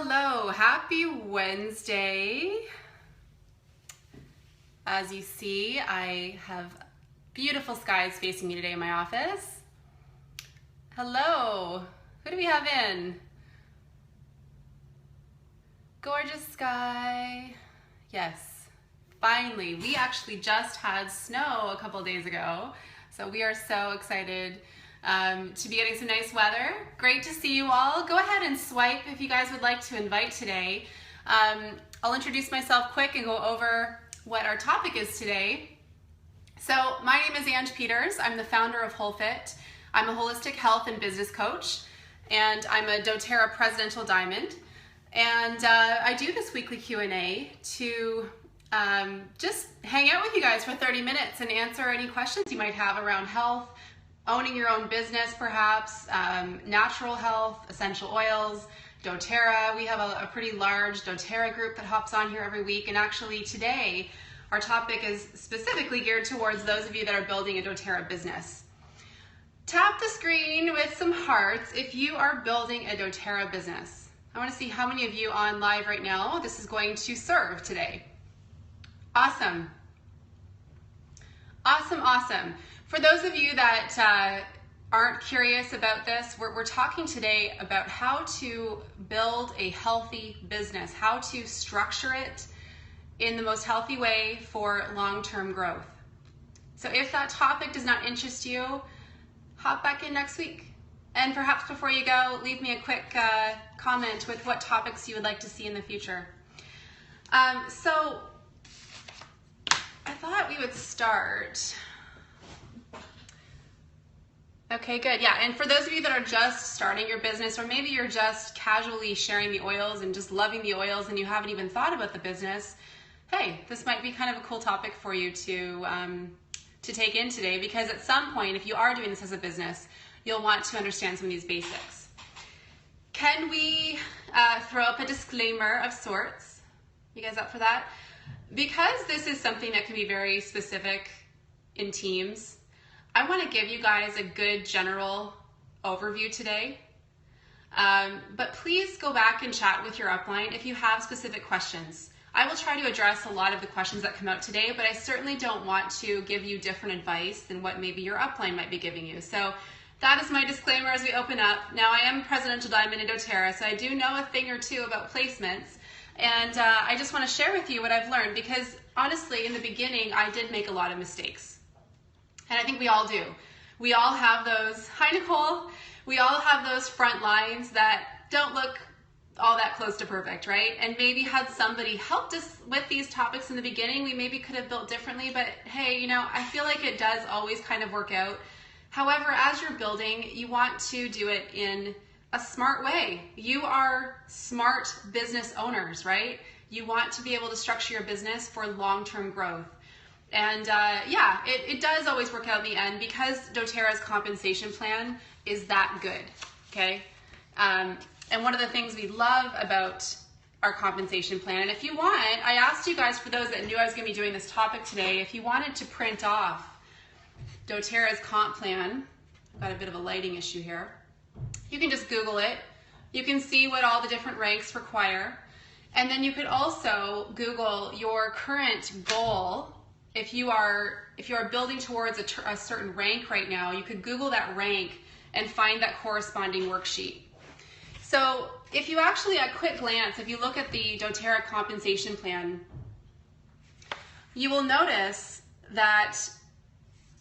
Hello, happy Wednesday. As you see, I have beautiful skies facing me today in my office. Hello, who do we have in? Gorgeous sky. Yes, finally. We actually just had snow a couple days ago, so we are so excited to be getting some nice weather. Great to see you all. Go ahead and swipe if you guys would like to invite today. I'll introduce myself quick and go over what our topic is today. So my name is Ange Peters. I'm the founder of WholeFit. I'm a holistic health and business coach, and I'm a doTERRA Presidential Diamond. And I do this weekly Q&A to just hang out with you guys for 30 minutes and answer any questions you might have around health, owning your own business perhaps, natural health, essential oils, doTERRA. We have a pretty large doTERRA group that hops on here every week, and actually today our topic is specifically geared towards those of you that are building a doTERRA business. Tap the screen with some hearts if you are building a doTERRA business. I want to see how many of you on live right now this is going to serve today. Awesome. Awesome, awesome. For those of you that aren't curious about this, we're talking today about how to build a healthy business, how to structure it in the most healthy way for long-term growth. So if that topic does not interest you, hop back in next week. And perhaps before you go, leave me a quick comment with what topics you would like to see in the future. So I thought we would start. Okay, good. Yeah, and for those of you that are just starting your business, or maybe you're just casually sharing the oils and just loving the oils and you haven't even thought about the business, hey, this might be kind of a cool topic for you to take in today, because at some point, if you are doing this as a business, you'll want to understand some of these basics. Can we throw up a disclaimer of sorts? You guys up for that? Because this is something that can be very specific in teams, I want to give you guys a good general overview today, but please go back and chat with your upline if you have specific questions. I will try to address a lot of the questions that come out today, but I certainly don't want to give you different advice than what maybe your upline might be giving you. So that is my disclaimer as we open up. Now, I am Presidential Diamond in doTERRA, so I do know a thing or two about placements, and I just want to share with you what I've learned, because honestly, in the beginning, I did make a lot of mistakes. And I think we all do. We all have those, hi Nicole, we all have those front lines that don't look all that close to perfect, right? And maybe had somebody helped us with these topics in the beginning, we maybe could have built differently, but hey, you know, I feel like it does always kind of work out. However, as you're building, you want to do it in a smart way. You are smart business owners, right? You want to be able to structure your business for long-term growth. And yeah, it does always work out in the end, because doTERRA's compensation plan is that good, okay? And one of the things we love about our compensation plan, and if you want, I asked you guys, for those that knew I was going to be doing this topic today, if you wanted to print off doTERRA's comp plan, I've got a bit of a lighting issue here, you can just Google it. You can see what all the different ranks require. And then you could also Google your current goal. If you are building towards a certain rank right now, you could Google that rank and find that corresponding worksheet. So if you actually, at a quick glance, if you look at the doTERRA compensation plan, you will notice that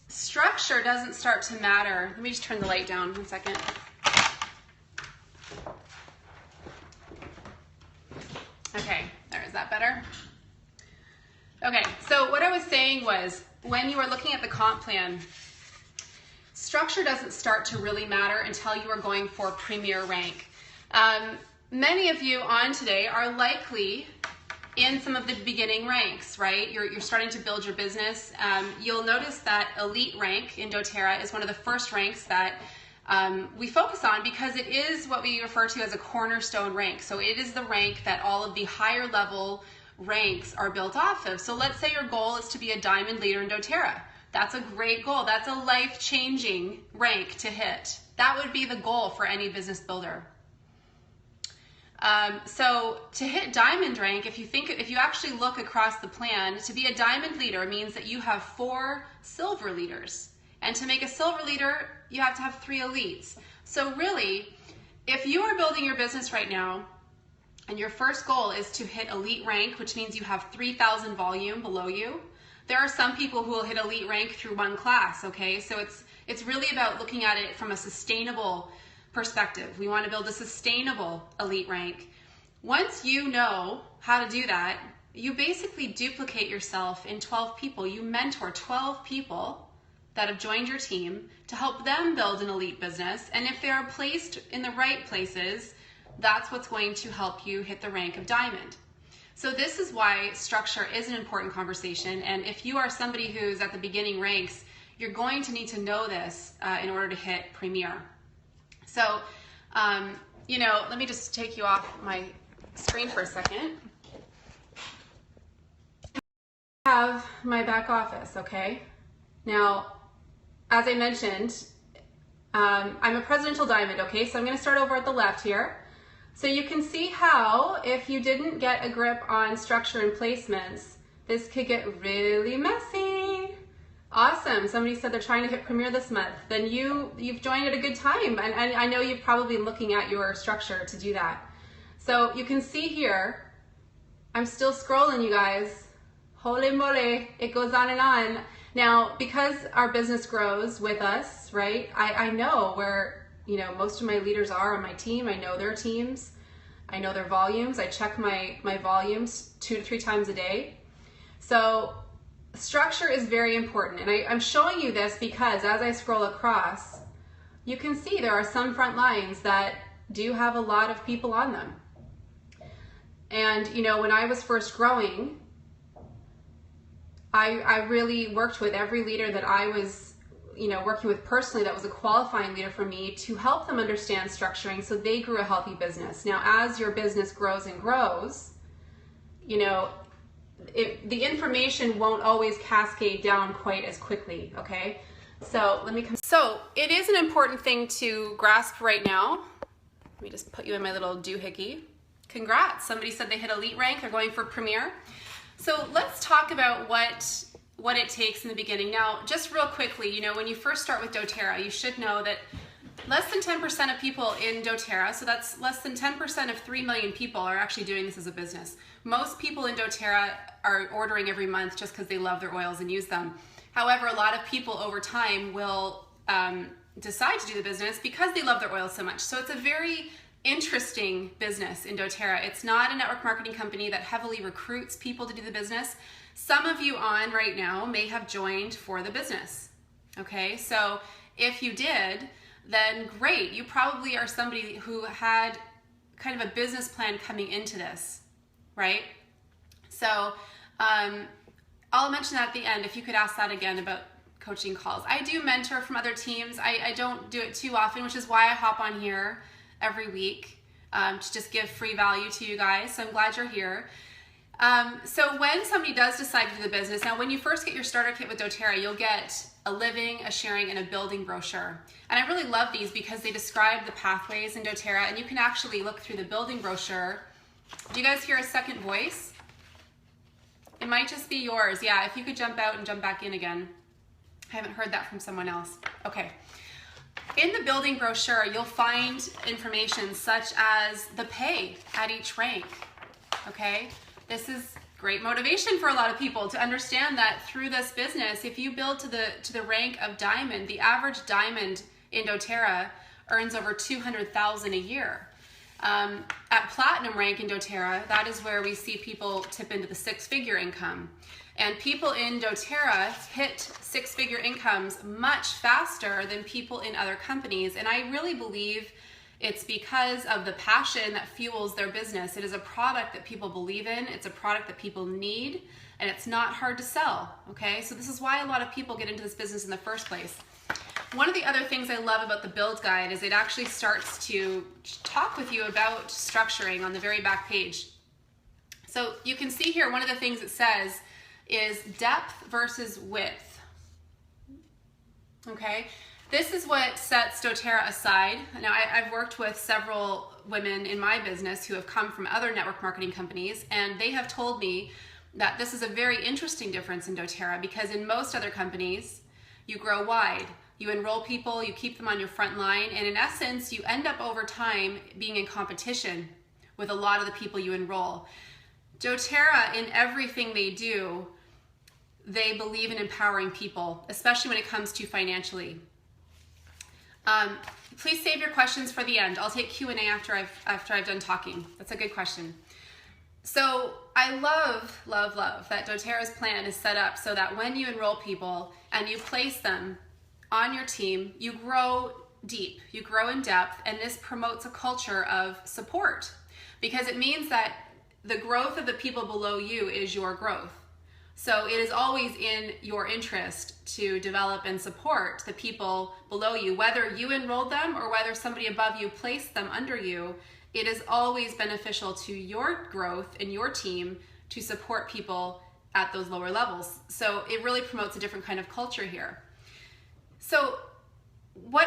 structure doesn't start to matter. Let me just turn the light down 1 second. Okay, there, is that better? Okay, so what I was saying was, when you are looking at the comp plan, structure doesn't start to really matter until you are going for premier rank. Many of you on today are likely in some of the beginning ranks, right? You're starting to build your business. You'll notice that elite rank in doTERRA is one of the first ranks that we focus on, because it is what we refer to as a cornerstone rank. So it is the rank that all of the higher level ranks are built off of. So let's say your goal is to be a diamond leader in doTERRA. That's a great goal. That's a life-changing rank to hit. That would be the goal for any business builder. So to hit diamond rank, if you actually look across the plan, to be a diamond leader means that you have 4 silver leaders. And to make a silver leader, you have to have 3 elites. So really, if you are building your business right now, and your first goal is to hit elite rank, which means you have 3,000 volume below you, there are some people who will hit elite rank through 1 class, okay? So it's really about looking at it from a sustainable perspective. We want to build a sustainable elite rank. Once you know how to do that, you basically duplicate yourself in 12 people. You mentor 12 people that have joined your team to help them build an elite business. And if they are placed in the right places, that's what's going to help you hit the rank of diamond. So this is why structure is an important conversation. And if you are somebody who's at the beginning ranks, you're going to need to know this in order to hit premier. So, let me just take you off my screen for a second. I have my back office, okay? Now, as I mentioned, I'm a presidential diamond, okay? So I'm gonna start over at the left here. So you can see how if you didn't get a grip on structure and placements, this could get really messy. Awesome, somebody said they're trying to hit premier this month. Then you've joined at a good time. And I know you've probably been looking at your structure to do that. So you can see here, I'm still scrolling, you guys. Holy moly, it goes on and on. Now, because our business grows with us, right, I know where, most of my leaders are on my team. I know their teams. I know their volumes. I check my volumes 2 to 3 times a day. So structure is very important. And I'm showing you this because as I scroll across, you can see there are some front lines that do have a lot of people on them. And, when I was first growing, I really worked with every leader that I was, working with personally that was a qualifying leader for me to help them understand structuring so they grew a healthy business. Now, as your business grows and grows, the information won't always cascade down quite as quickly, okay? So So it is an important thing to grasp right now. Let me just put you in my little doohickey. Congrats, somebody said they hit elite rank, they're going for premier. So let's talk about what it takes in the beginning. Now, just real quickly, when you first start with doTERRA, you should know that less than 10% of people in doTERRA, so that's less than 10% of 3 million people are actually doing this as a business. Most people in doTERRA are ordering every month just because they love their oils and use them. However, a lot of people over time will decide to do the business because they love their oils so much. So it's a very interesting business in doTERRA. It's not a network marketing company that heavily recruits people to do the business. Some of you on right now may have joined for the business. Okay, so if you did, then great. You probably are somebody who had kind of a business plan coming into this, right? So I'll mention that at the end if you could ask that again about coaching calls. I do mentor from other teams. I don't do it too often, which is why I hop on here every week to just give free value to you guys. So I'm glad you're here. So when somebody does decide to do the business, now when you first get your starter kit with doTERRA, you'll get a living, a sharing, and a building brochure. And I really love these because they describe the pathways in doTERRA, and you can actually look through the building brochure. Do you guys hear a second voice? It might just be yours. Yeah, if you could jump out and jump back in again. I haven't heard that from someone else. Okay. In the building brochure, you'll find information such as the pay at each rank, okay? This is great motivation for a lot of people to understand that through this business, if you build to the rank of diamond, the average diamond in doTERRA earns over $200,000 a year. At platinum rank in doTERRA, that is where we see people tip into the 6-figure income. And people in doTERRA hit 6-figure incomes much faster than people in other companies. And I really believe it's because of the passion that fuels their business. It is a product that people believe in. It's a product that people need, and it's not hard to sell, okay? So this is why a lot of people get into this business in the first place. One of the other things I love about the build guide is it actually starts to talk with you about structuring on the very back page. So you can see here, one of the things it says is depth versus width, okay? This is what sets doTERRA aside. Now, I've worked with several women in my business who have come from other network marketing companies, and they have told me that this is a very interesting difference in doTERRA, because in most other companies, you grow wide. You enroll people, you keep them on your front line, and in essence, you end up over time being in competition with a lot of the people you enroll. doTERRA, in everything they do, they believe in empowering people, especially when it comes to financially. Please save your questions for the end. I'll take Q&A after I've done talking. That's a good question. So I love, love, love that doTERRA's plan is set up so that when you enroll people and you place them on your team, you grow deep, you grow in depth, and this promotes a culture of support, because it means that the growth of the people below you is your growth. So it is always in your interest to develop and support the people below you, whether you enrolled them or whether somebody above you placed them under you. It is always beneficial to your growth and your team to support people at those lower levels. So it really promotes a different kind of culture here. So when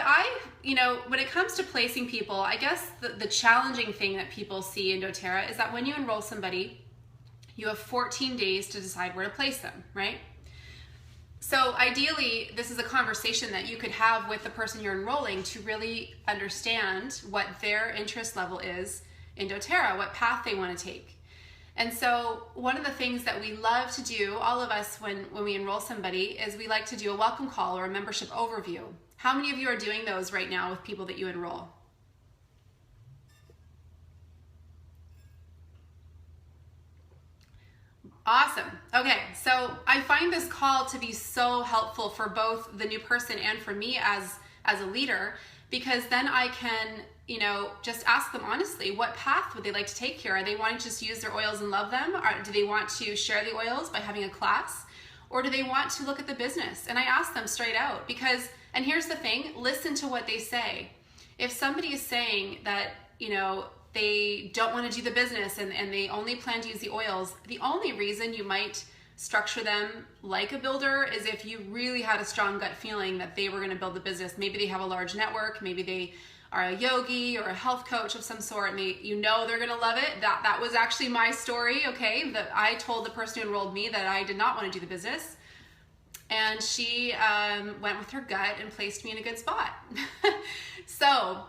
it comes to placing people, I guess the challenging thing that people see in doTERRA is that when you enroll somebody, you have 14 days to decide where to place them, right? So ideally, this is a conversation that you could have with the person you're enrolling to really understand what their interest level is in doTERRA, what path they want to take. And so one of the things that we love to do, all of us, when we enroll somebody, is we like to do a welcome call or a membership overview. How many of you are doing those right now with people that you enroll? Awesome. Okay, so I find this call to be so helpful for both the new person and for me as a leader, because then I can, just ask them honestly, what path would they like to take here? Are they wanting to just use their oils and love them? Or do they want to share the oils by having a class? Or do they want to look at the business? And I ask them straight out, because, and here's the thing, listen to what they say. If somebody is saying that, they don't want to do the business and they only plan to use the oils, the only reason you might structure them like a builder is if you really had a strong gut feeling that they were going to build the business. Maybe they have a large network, maybe they are a yogi or a health coach of some sort, and they're going to love it. That was actually my story, okay? That I told the person who enrolled me that I did not want to do the business, and she went with her gut and placed me in a good spot. So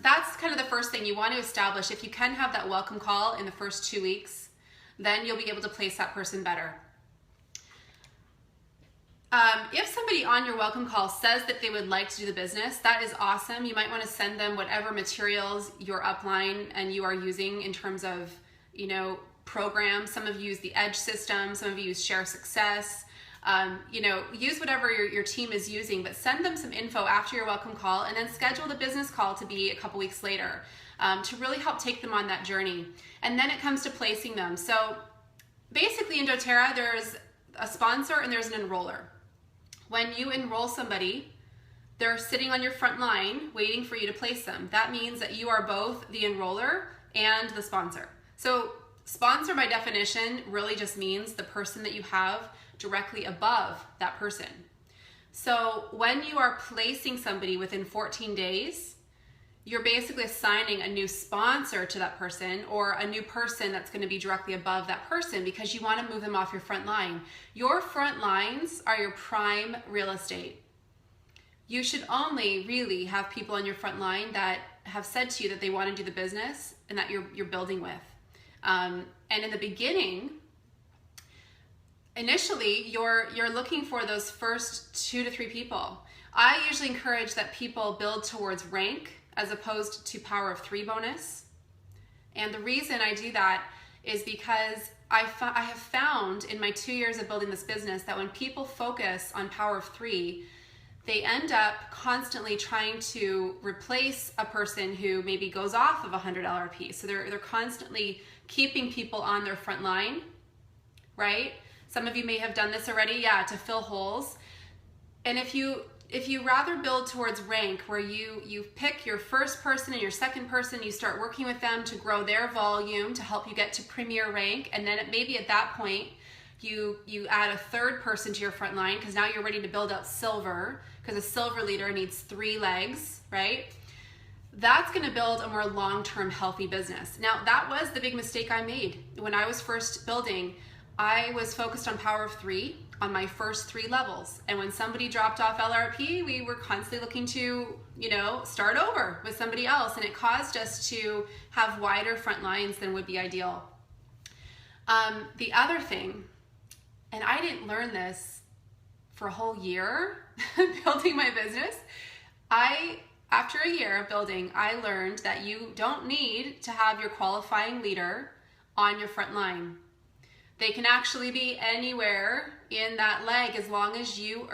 that's kind of the first thing you want to establish. If you can have that welcome call in the first 2 weeks, then you'll be able to place that person better. If somebody on your welcome call says that they would like to do the business, that is awesome. You might want to send them whatever materials your upline and you are using in terms of, programs. Some of you use the Edge system, some of you use Share Success. Use whatever your team is using, but send them some info after your welcome call, and then schedule the business call to be a couple weeks later to really help take them on that journey. And then it comes to placing them. So basically in doTERRA, there's a sponsor and there's an enroller. When you enroll somebody, they're sitting on your front line waiting for you to place them. That means that you are both the enroller and the sponsor. So sponsor by definition really just means the person that you have directly above that person. So when you are placing somebody within 14 days, you're basically assigning a new sponsor to that person, or a new person that's going to be directly above that person, because you want to move them off your front line. Your front lines are your prime real estate. You should only really have people on your front line that have said to you that they want to do the business and that you're building with. And in the beginning, initially, you're looking for those first 2 to 3 people. I usually encourage that people build towards rank as opposed to power of 3 bonus. And the reason I do that is because I have found in my 2 years of building this business that when people focus on power of 3, they end up constantly trying to replace a person who maybe goes off of $100 a piece. So they're constantly keeping people on their front line, right? Some of you may have done this already, to fill holes. And if you rather build towards rank, where you pick your first person and your second person, you start working with them to grow their volume to help you get to premier rank, and then maybe at that point you add a third person to your front line because now you're ready to build out silver, because a silver leader needs 3 legs, right? That's going to build a more long-term healthy business. Now, that was the big mistake I made. When I was first building, I was focused on power of 3 on my first 3 levels. And when somebody dropped off LRP, we were constantly looking to, start over with somebody else. And it caused us to have wider front lines than would be ideal. The other thing, and I didn't learn this for a whole year building my business. After a year of building, I learned that you don't need to have your qualifying leader on your front line. They can actually be anywhere in that leg as long as you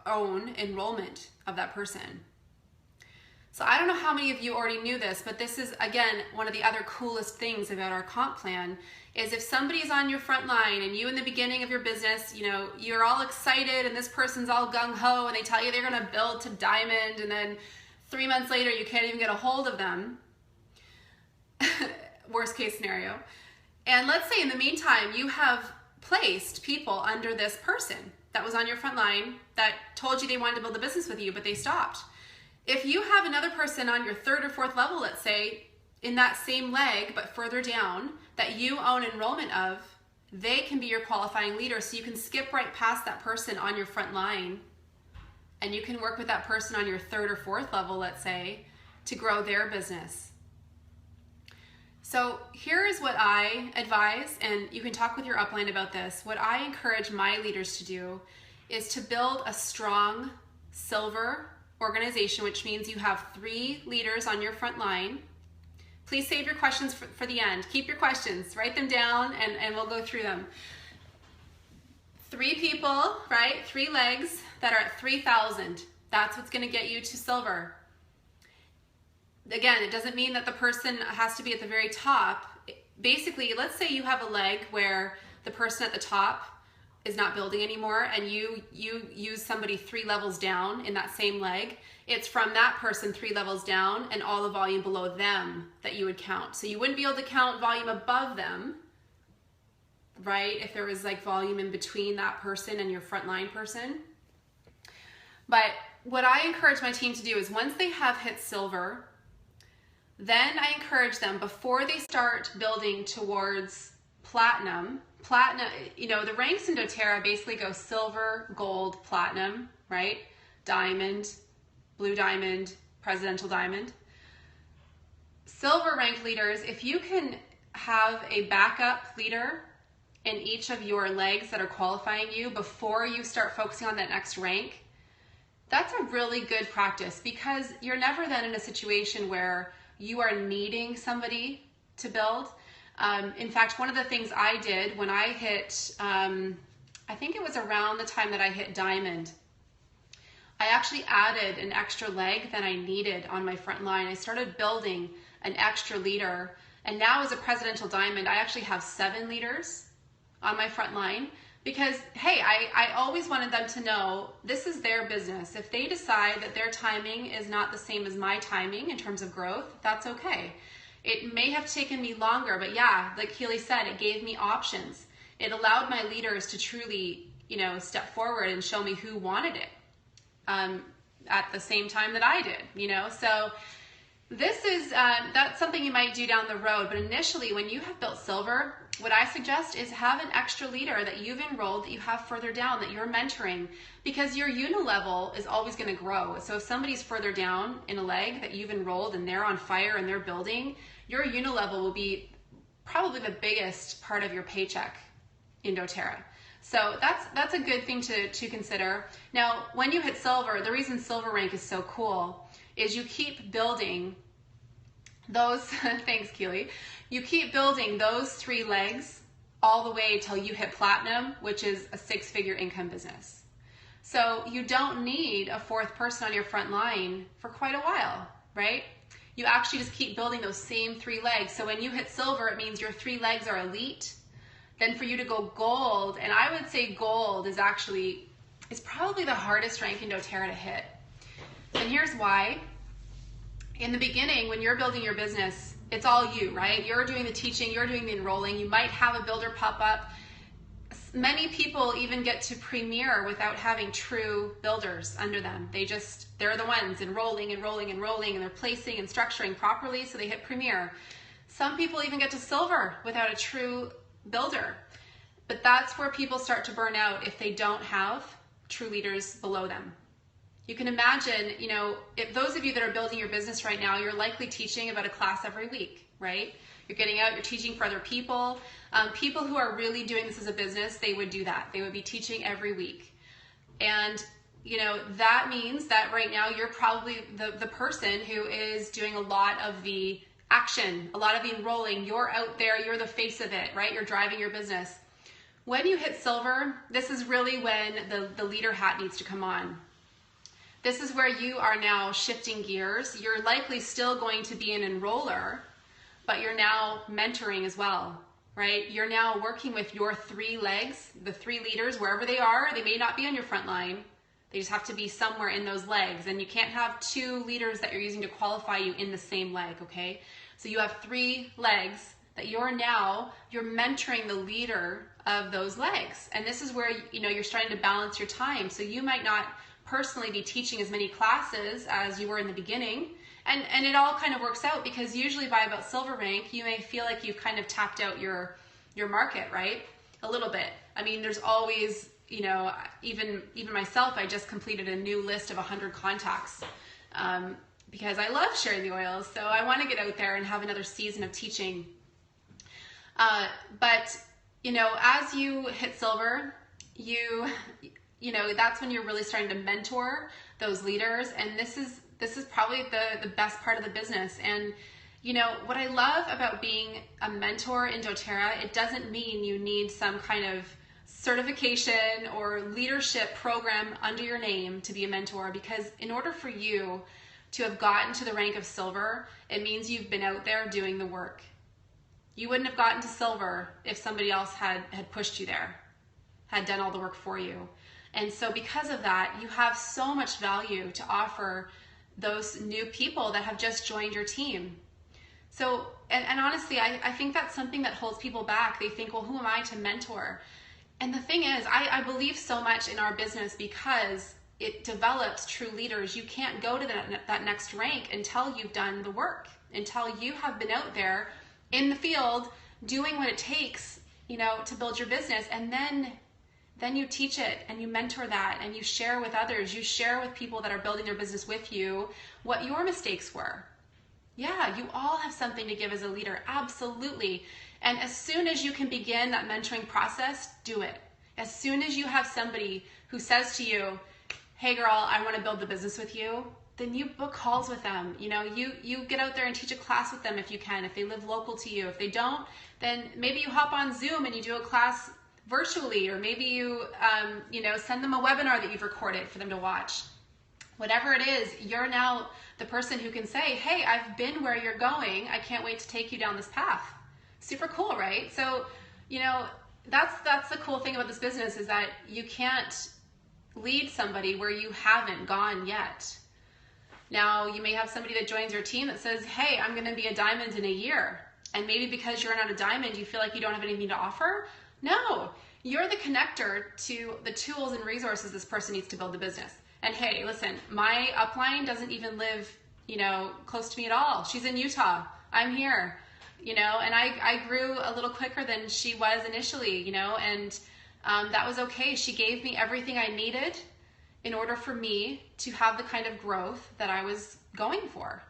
own enrollment of that person. So I don't know how many of you already knew this, but this is, again, one of the other coolest things about our comp plan is if somebody's on your front line and you in the beginning of your business, you're all excited and this person's all gung-ho and they tell you they're going to build to diamond, and then 3 months later you can't even get a hold of them. Worst case scenario. And let's say in the meantime, you have placed people under this person that was on your front line that told you they wanted to build a business with you, but they stopped. If you have another person on your 3rd or 4th level, let's say, in that same leg, but further down, that you own enrollment of, they can be your qualifying leader. So you can skip right past that person on your front line, and you can work with that person on your 3rd or 4th level, let's say, to grow their business. So here is what I advise, and you can talk with your upline about this. What I encourage my leaders to do is to build a strong silver organization, which means you have 3 leaders on your front line. Please save your questions for the end. Keep your questions, write them down, and we'll go through them. 3 people, right? 3 legs that are at 3,000. That's what's going to get you to silver. Again, it doesn't mean that the person has to be at the very top. Basically, let's say you have a leg where the person at the top is not building anymore and you use somebody 3 levels down in that same leg. It's from that person 3 levels down and all the volume below them that you would count. So you wouldn't be able to count volume above them, right? If there was like volume in between that person and your frontline person. But what I encourage my team to do is once they have hit silver, then I encourage them before they start building towards platinum, the ranks in doTERRA basically go silver, gold, platinum, right? Diamond, blue diamond, presidential diamond. Silver rank leaders, if you can have a backup leader in each of your legs that are qualifying you before you start focusing on that next rank, that's a really good practice because you're never then in a situation where you are needing somebody to build. In fact, one of the things I did when I hit, I think it was around the time that I hit diamond, I actually added an extra leg than I needed on my front line. I started building an extra leader, and now as a presidential diamond, I actually have 7 leaders on my front line because, hey, I always wanted them to know this is their business. If they decide that their timing is not the same as my timing in terms of growth, that's okay. It may have taken me longer, but yeah, like Keely said, it gave me options. It allowed my leaders to truly, step forward and show me who wanted it at the same time that I did, So this is, that's something you might do down the road, but initially when you have built silver, what I suggest is have an extra leader that you've enrolled that you have further down that you're mentoring because your unilevel is always going to grow. So if somebody's further down in a leg that you've enrolled and they're on fire and they're building, your unilevel will be probably the biggest part of your paycheck in doTERRA. So that's a good thing to consider. Now, when you hit silver, the reason silver rank is so cool is you keep building those, thanks Keely, you keep building those 3 legs all the way till you hit platinum, which is a 6-figure income business. So you don't need a 4th person on your front line for quite a while, right? You actually just keep building those same 3 legs. So when you hit silver, it means your 3 legs are elite. Then for you to go gold, and I would say gold is probably the hardest rank in doTERRA to hit. And here's why. In the beginning, when you're building your business, it's all you, right? You're doing the teaching, you're doing the enrolling. You might have a builder pop up. Many people even get to premier without having true builders under them. They're the ones enrolling and rolling and rolling, and they're placing and structuring properly, so they hit premier. Some people even get to silver without a true builder. But that's where people start to burn out if they don't have true leaders below them. You can imagine, if those of you that are building your business right now, you're likely teaching about a class every week, right? You're getting out, you're teaching for other people. People who are really doing this as a business, they would do that. They would be teaching every week. And, that means that right now you're probably the person who is doing a lot of the action, a lot of the enrolling. You're out there, you're the face of it, right? You're driving your business. When you hit silver, this is really when the leader hat needs to come on. This is where you are now shifting gears. You're likely still going to be an enroller, but you're now mentoring as well, right? You're now working with your 3 legs, the 3 leaders, wherever they are. They may not be on your front line. They just have to be somewhere in those legs. And you can't have 2 leaders that you're using to qualify you in the same leg, okay? So you have 3 legs that you're mentoring the leader of those legs. And this is where, you're starting to balance your time. So you might not personally be teaching as many classes as you were in the beginning. And it all kind of works out, because usually by about silver rank, you may feel like you've kind of tapped out your market, right? A little bit. I mean, there's always, even myself, I just completed a new list of 100 contacts because I love sharing the oils. So I want to get out there and have another season of teaching. But, as you hit silver, that's when you're really starting to mentor those leaders. And this is probably the best part of the business. And what I love about being a mentor in doTERRA, it doesn't mean you need some kind of certification or leadership program under your name to be a mentor, because in order for you to have gotten to the rank of silver, it means you've been out there doing the work. You wouldn't have gotten to silver if somebody else had pushed you there, had done all the work for you. And so because of that, you have so much value to offer those new people that have just joined your team. So, and honestly, I think that's something that holds people back. They think, well, who am I to mentor? And the thing is, I believe so much in our business because it develops true leaders. You can't go to that next rank until you've done the work, until you have been out there in the field doing what it takes, to build your business. And then you teach it and you mentor that and you share with others. You share with people that are building their business with you what your mistakes were. Yeah, you all have something to give as a leader, absolutely. And as soon as you can begin that mentoring process, do it. As soon as you have somebody who says to you, hey girl, I want to build the business with you, then you book calls with them. You get out there and teach a class with them if you can, if they live local to you. If they don't, then maybe you hop on Zoom and you do a class virtually, or maybe you send them a webinar that you've recorded for them to watch. Whatever it is, you're now the person who can say, hey, I've been where you're going. I can't wait to take you down this path. Super cool, right? So, that's the cool thing about this business, is that you can't lead somebody where you haven't gone yet. Now, you may have somebody that joins your team that says, hey, I'm going to be a diamond in a year. And maybe because you're not a diamond, you feel like you don't have anything to offer. No, you're the connector to the tools and resources this person needs to build the business. And hey, listen, my upline doesn't even live, close to me at all. She's in Utah. I'm here, and I grew a little quicker than she was initially, and that was okay. She gave me everything I needed in order for me to have the kind of growth that I was going for.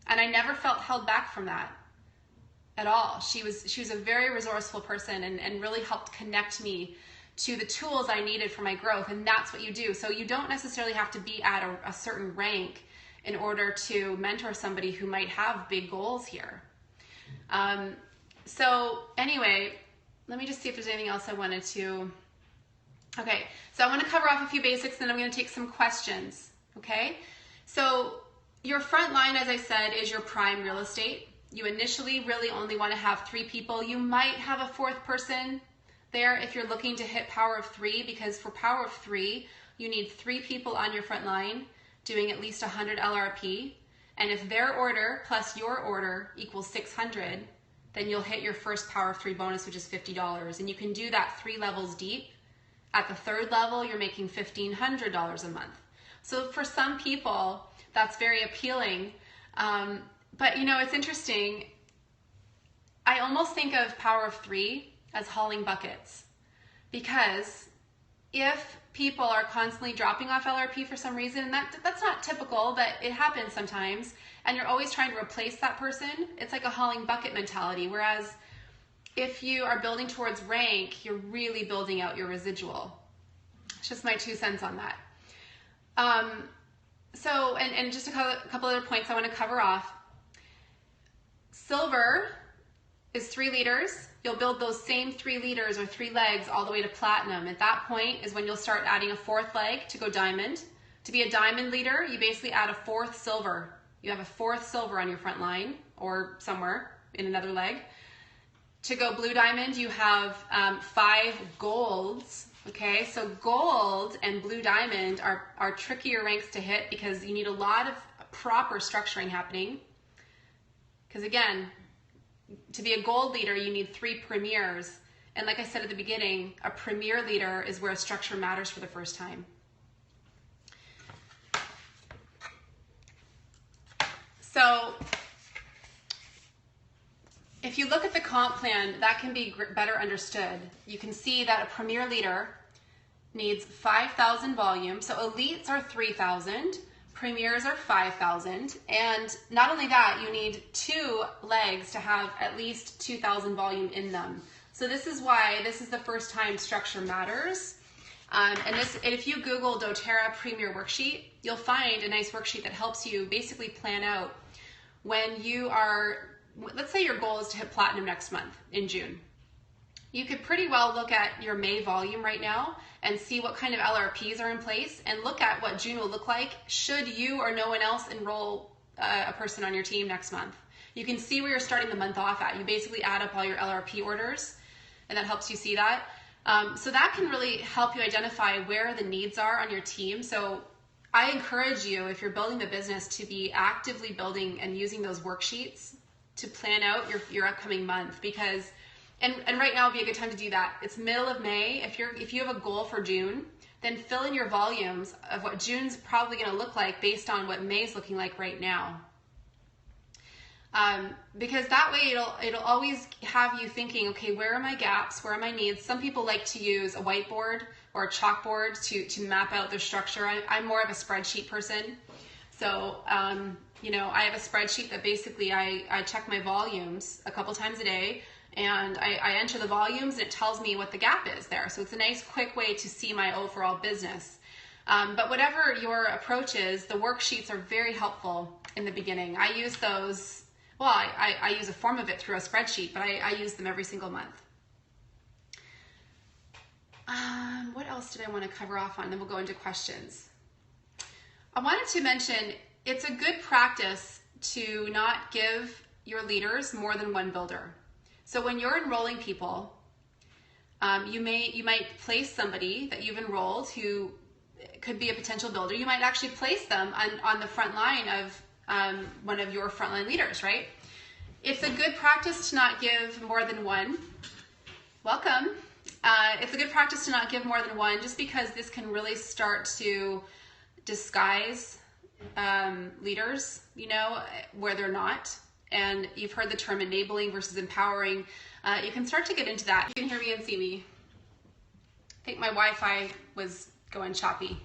And I never felt held back from that at all. She was a very resourceful person and really helped connect me to the tools I needed for my growth. And that's what you do. So you don't necessarily have to be at a certain rank in order to mentor somebody who might have big goals here. So anyway, let me just see if there's anything else I wanted to. Okay, so I want to cover off a few basics, then I'm going to take some questions. Okay, so your front line, as I said, is your prime real estate. You initially really only want to have 3 people. You might have a 4th person there if you're looking to hit power of 3, because for power of 3, you need 3 people on your front line doing at least 100 LRP. And if their order plus your order equals 600, then you'll hit your first Power of 3 bonus, which is $50. And you can do that 3 levels deep. At the 3rd level, you're making $1,500 a month. So for some people, that's very appealing. But you know, it's interesting. I almost think of Power of 3 as hauling buckets, because if people are constantly dropping off LRP for some reason, and that's not typical, but it happens sometimes, and you're always trying to replace that person, it's like a hauling bucket mentality. Whereas if you are building towards rank, you're really building out your residual. It's just my 2 cents on that. So, and just a couple other points I want to cover off. Silver is 3 leaders. You'll build those same 3 leaders or 3 legs all the way to platinum. At that point is when you'll start adding a 4th leg to go diamond. To be a diamond leader, you basically add a 4th silver. You have a 4th silver on your front line or somewhere in another leg. To go blue diamond, you have 5 golds. Okay, so gold and blue diamond are trickier ranks to hit because you need a lot of proper structuring happening. Because again, to be a gold leader, you need 3 premiers. And like I said at the beginning, a premier leader is where structure matters for the first time. So if you look at the comp plan, that can be better understood. You can see that a premier leader needs 5,000 volume. So elites are 3,000, premiers are 5,000. And not only that, you need 2 legs to have at least 2,000 volume in them. So this is why this is the first time structure matters. And if you Google doTERRA Premier Worksheet, you'll find a nice worksheet that helps you basically plan out when you are, let's say your goal is to hit platinum next month in June. You could pretty well look at your May volume right now and see what kind of LRPs are in place and look at what June will look like should you or no one else enroll a person on your team next month. You can see where you're starting the month off at. You basically add up all your LRP orders, and that helps you see that. So that can really help you identify where the needs are on your team. So I encourage you, if you're building the business, to be actively building and using those worksheets to plan out your upcoming month, because and right now would be a good time to do that. It's middle of May. If you have a goal for June, then fill in your volumes of what June's probably going to look like based on what May's looking like right now. Because that way it'll always have you thinking, okay, where are my gaps? Where are my needs? Some people like to use a whiteboard or a chalkboard to map out their structure. I'm more of a spreadsheet person. So, you know, I have a spreadsheet that basically I check my volumes a couple times a day, and I enter the volumes and it tells me what the gap is there. So it's a nice quick way to see my overall business. But whatever your approach is, the worksheets are very helpful in the beginning. I use those, well, I use a form of it through a spreadsheet, but I use them every single month. What else did I want to cover off on? Then we'll go into questions. I wanted to mention it's a good practice to not give your leaders more than 1 builder. So when you're enrolling people, you might place somebody that you've enrolled who could be a potential builder. You might actually place them on the front line of one of your frontline leaders, right? It's a good practice to not give more than 1. Welcome. It's a good practice to not give more than 1, just because this can really start to disguise leaders, you know, where they're not. And you've heard the term enabling versus empowering. You can start to get into that. You can hear me and see me. I think my Wi-Fi was going choppy.